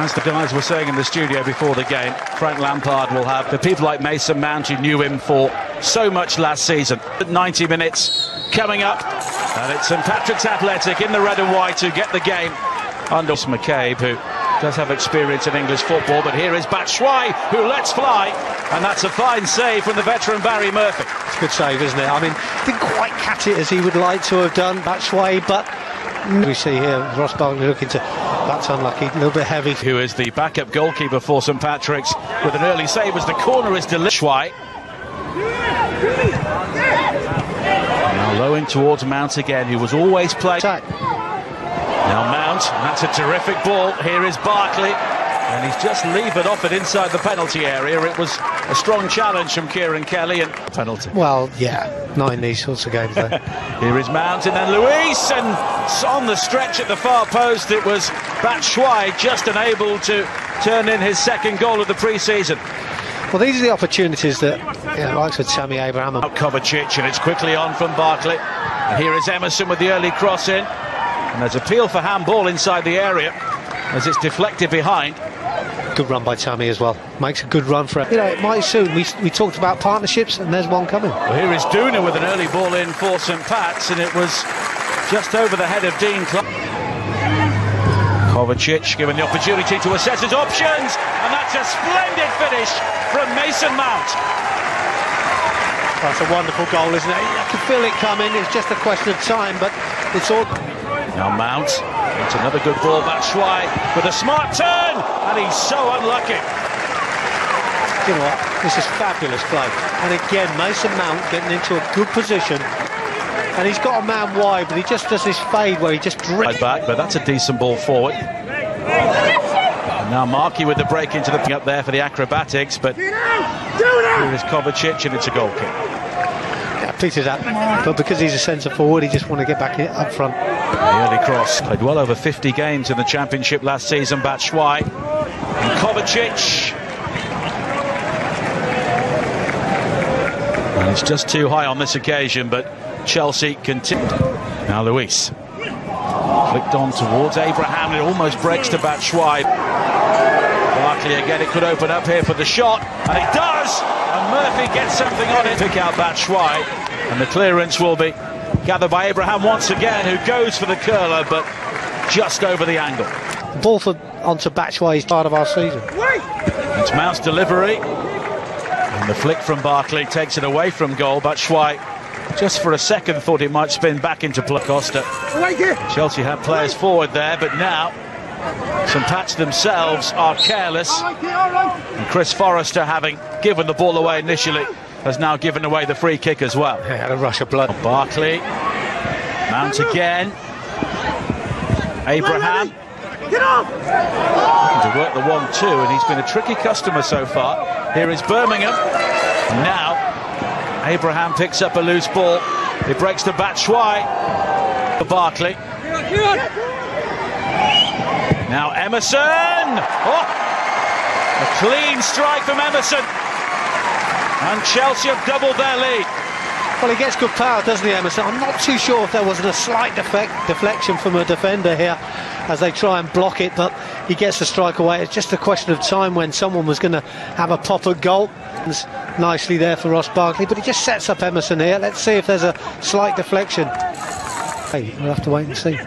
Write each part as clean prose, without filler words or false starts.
As the guys were saying in the studio before the game, Frank Lampard will have the people like Mason Mount, who knew him for so much last season. 90 minutes coming up, and it's St. Patrick's Athletic in the red and white who get the game under McCabe, who does have experience in English football. But here is Batshuayi, who lets fly, and that's a fine save from the veteran Barry Murphy. It's a good save, isn't it? I mean, didn't quite catch it as he would like to have done, Batshuayi, but we see here Ross Barkley looking to, that's unlucky, a little bit heavy. Who is the backup goalkeeper for St. Patrick's with an early save as the corner is delicious. Now low in towards Mount again, who was always playing. Now Mount, that's a terrific ball. Here is Barkley, and he's just levered off it inside the penalty area. It was a strong challenge from Kieran Kelly, and penalty. Well, yeah, not in these sorts of games though. Here is Mount, and then Luis, and on the stretch at the far post it was Batshuayi, just unable to turn in his second goal of the pre-season. Well, these are the opportunities that, likes with Tammy Abraham. Kovacic, and it's quickly on from Barkley. And here is Emerson with the early cross in. And there's appeal for handball inside the area as it's deflected behind. Good run by Tammy as well. Makes a good run for it. It might soon. We talked about partnerships, and there's one coming. Well, here is Duna with an early ball in for St. Pat's, and it was just over the head of Dean Clark. Kovacic given the opportunity to assess his options, and that's a splendid finish from Mason Mount. That's a wonderful goal, isn't it? I can feel it coming. It's just a question of time, but it's all... Now Mount, it's another good ball, Batshuayi with a smart turn, and he's so unlucky. You know what, this is fabulous play. And again, Mason Mount getting into a good position, and he's got a man wide, but he just does this fade where he just drifts back, but that's a decent ball forward. And now Markey with the break into the up there for the acrobatics, but here is Kovacic, and it's a goal kick. Peter's up, but because he's a centre forward, he just want to get back up front. The early cross. Played well over 50 games in the Championship last season, Batshuayi. And Kovacic. And it's just too high on this occasion, but Chelsea continued. Now Luis. Flicked on towards Abraham, and it almost breaks to Batshuayi. Barkley again, it could open up here for the shot, and it does! And Murphy gets something on it. Pick out Batshuayi, and the clearance will be gathered by Abraham once again, who goes for the curler, but just over the angle. Ball onto Batshuayi's part of our season. It's Mount's delivery, and the flick from Barkley takes it away from goal. Batshuayi just for a second thought it might spin back into Costa. Chelsea had players forward there, but now St. Pat's themselves are careless, and Chris Forrester, having given the ball away initially, has now given away the free kick as well. He had a rush of blood. Barkley, Mount again, Abraham looking to work the 1-2, and he's been a tricky customer so far. Here is Birmingham, and now Abraham picks up a loose ball. It breaks to Batshuayi for Barkley. Now Emerson! Oh! A clean strike from Emerson. And Chelsea have doubled their lead. Well, he gets good power, doesn't he, Emerson? I'm not too sure if there wasn't a slight deflection from a defender here as they try and block it, but he gets the strike away. It's just a question of time when someone was going to have a pop at goal. It's nicely there for Ross Barkley, but he just sets up Emerson here. Let's see if there's a slight deflection. Hey, we'll have to wait and see.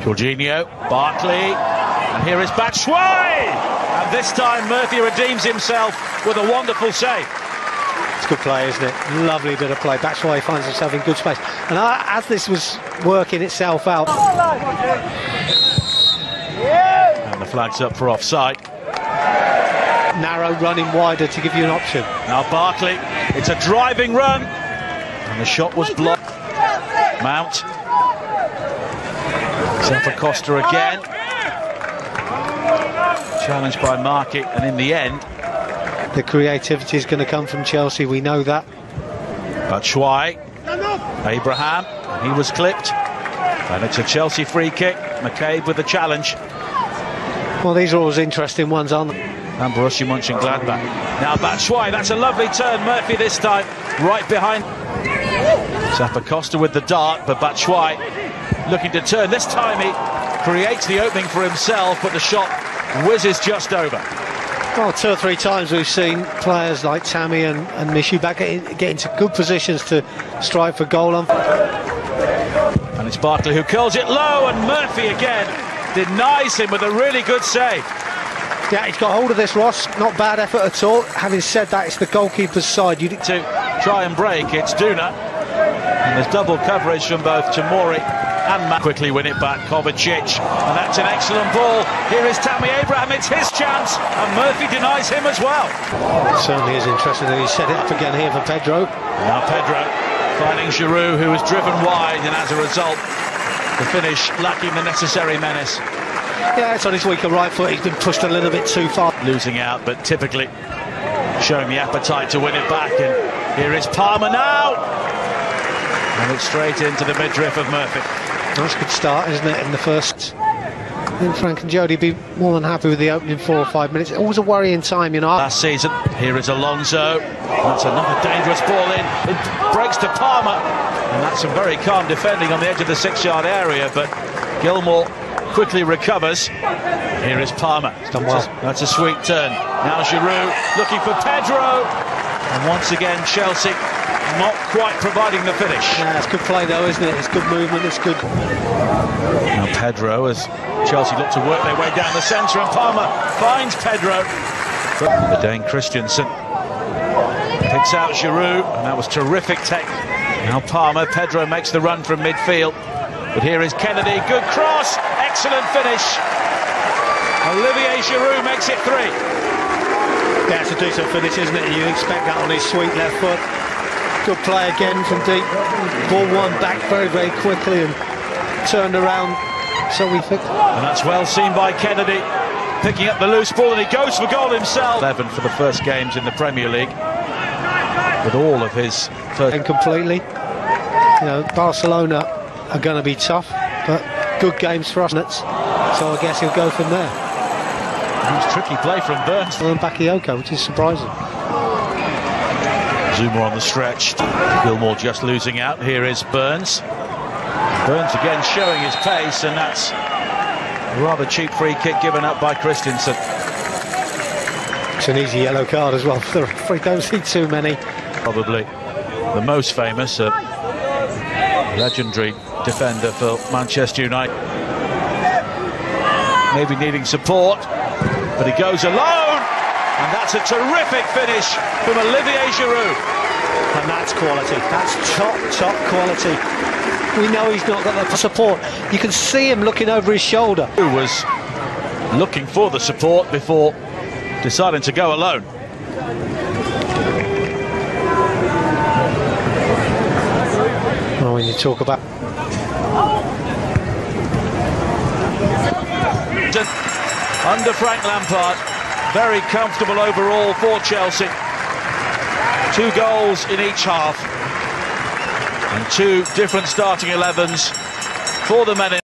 Jorginho, Barkley, and here is Batshuayi! And this time Murphy redeems himself with a wonderful save. It's good play, isn't it? Lovely bit of play. Batshuayi finds himself in good space. And as this was working itself out... And the flag's up for offside. Narrow running wider to give you an option. Now Barkley, it's a driving run, and the shot was blocked. Mount. Costa again. Challenged by Markey, and in the end... The creativity is going to come from Chelsea, we know that. Batshuayi, Abraham, he was clipped, and it's a Chelsea free kick. McCabe with the challenge. Well, these are always interesting ones, aren't they? And Borussia Mönchengladbach. Now Batshuayi, that's a lovely turn. Murphy this time, right behind. Costa with the dart, but Batshuayi looking to turn. This time he creates the opening for himself, but the shot whizzes just over. Well, 2 or 3 times we've seen players like Tammy and Mishu back get into good positions to strive for goal. And it's Barkley who curls it low, and Murphy again denies him with a really good save. Yeah, he's got hold of this, Ross. Not bad effort at all. Having said that, it's the goalkeeper's side. To try and break, it's Duna. And there's double coverage from both Tamori and Matt. Quickly win it back, Kovacic. And that's an excellent ball. Here is Tammy Abraham, it's his chance. And Murphy denies him as well. It certainly is interesting that he set it up again here for Pedro. Now Pedro finding Giroud, who was driven wide, and as a result, the finish lacking the necessary menace. Yeah, it's on his weaker right foot. He's been pushed a little bit too far. Losing out, but typically showing the appetite to win it back. And here is Palmer now. And it's straight into the midriff of Murphy. That's a good start, isn't it, in the first? I think Frank and Jody be more than happy with the opening 4 or 5 minutes. Always a worrying time, you know. Last season, here is Alonso. That's another dangerous ball in. It breaks to Palmer. And that's some very calm defending on the edge of the 6-yard area, but Gilmore quickly recovers. Here is Palmer. Done well. That's a sweet turn. Now Giroud looking for Pedro. And once again, Chelsea not quite providing the finish. Yeah, it's good play though, isn't it? It's good movement, it's good. Now Pedro, as Chelsea look to work their way down the centre, and Palmer finds Pedro. The Dane Christensen picks out Giroud, and that was terrific tech. Now Palmer, Pedro makes the run from midfield. But here is Kennedy, good cross, excellent finish. Olivier Giroud makes it 3. Yeah, it's a decent finish, isn't it? You expect that on his sweet left foot. Good play again from deep. Ball won back very, very quickly and turned around. So we think. And that's well seen by Kennedy, picking up the loose ball, and he goes for goal himself. 11 for the first games in the Premier League, with all of his first. And completely. You know, Barcelona are going to be tough, but good games for us. So I guess he'll go from there. It's tricky play from Burns. And Bakayoko, which is surprising. Zuma on the stretch. Gilmore just losing out. Here is Burns. Burns again showing his pace, and that's a rather cheap free kick given up by Christensen. It's an easy yellow card as well. The referee don't see too many. Probably the most famous, legendary defender for Manchester United. Maybe needing support, but he goes alone, and that's a terrific finish from Olivier Giroud. And that's quality. That's top quality. We know he's not got the support. You can see him looking over his shoulder. Who was looking for the support before deciding to go alone. Well, when you talk about under Frank Lampard, very comfortable overall for Chelsea. 2 goals in each half, and 2 different starting 11s for the men in